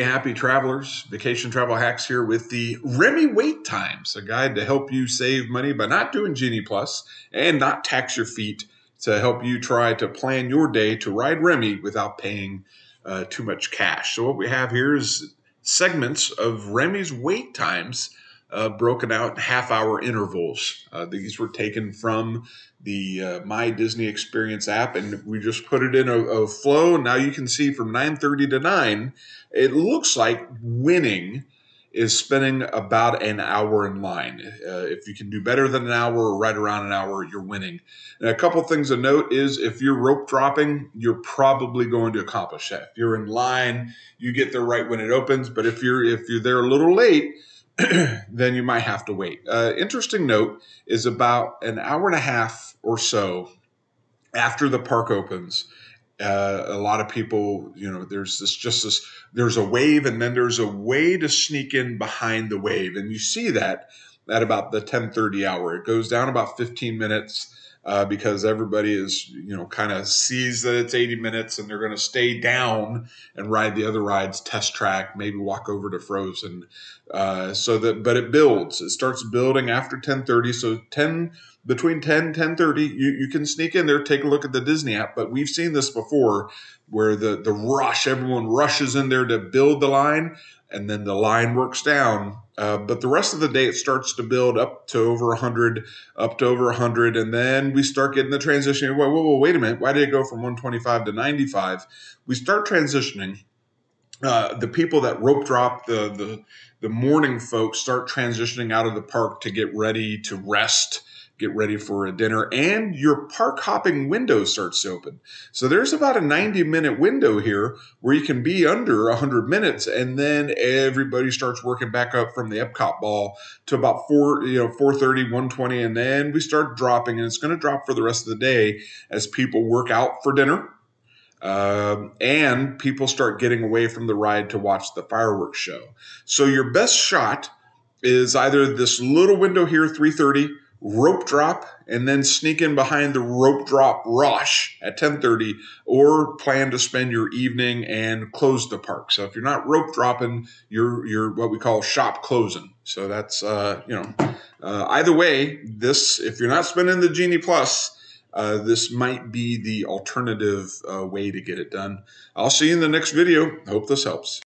Happy travelers, vacation travel hacks here with the Remy wait times, a guide to help you save money by not doing Genie Plus and not tax your feet, to help you try to plan your day to ride Remy without paying too much cash. So what we have here is segments of Remy's wait times broken out in half-hour intervals. These were taken from the My Disney Experience app, and we just put it in a flow. Now you can see from 9:30 to 9, it looks like winning is spending about an hour in line. If you can do better than an hour or right around an hour, you're winning. And a couple things to note is if you're rope dropping, you're probably going to accomplish that. If you're in line, you get there right when it opens. But if you're there a little late, then you might have to wait. Interesting note is about an hour and a half or so after the park opens, a lot of people, there's a wave, and then there's a way to sneak in behind the wave. And you see that at about the 10:30 hour. It goes down about 15 minutes because everybody is, kind of sees that it's 80 minutes and they're going to stay down and ride the other rides, test track, maybe walk over to Frozen. But it builds. It starts building after 10:30. So between 10 and 10:30, you can sneak in there, take a look at the Disney app. But we've seen this before where the rush, everyone rushes in there to build the line, and then the line works down. But the rest of the day, it starts to build up to over 100, and then we start getting the transition. Whoa, wait a minute. Why did it go from 125 to 95? We start transitioning. The people that rope drop, the morning folks, start transitioning out of the park to get ready to rest, get ready for a dinner, and your park hopping window starts to open. So there's about a 90-minute window here where you can be under 100 minutes, and then everybody starts working back up from the Epcot ball to about 4:30, 1:20, and then we start dropping, and it's going to drop for the rest of the day as people work out for dinner. And people start getting away from the ride to watch the fireworks show. So your best shot is either this little window here, 3:30, rope drop, and then sneak in behind the rope drop rush at 10:30, or plan to spend your evening and close the park. So if you're not rope dropping, you're what we call shop closing. So that's either way, if you're not spending the Genie Plus, this might be the alternative way to get it done. I'll see you in the next video. Hope this helps.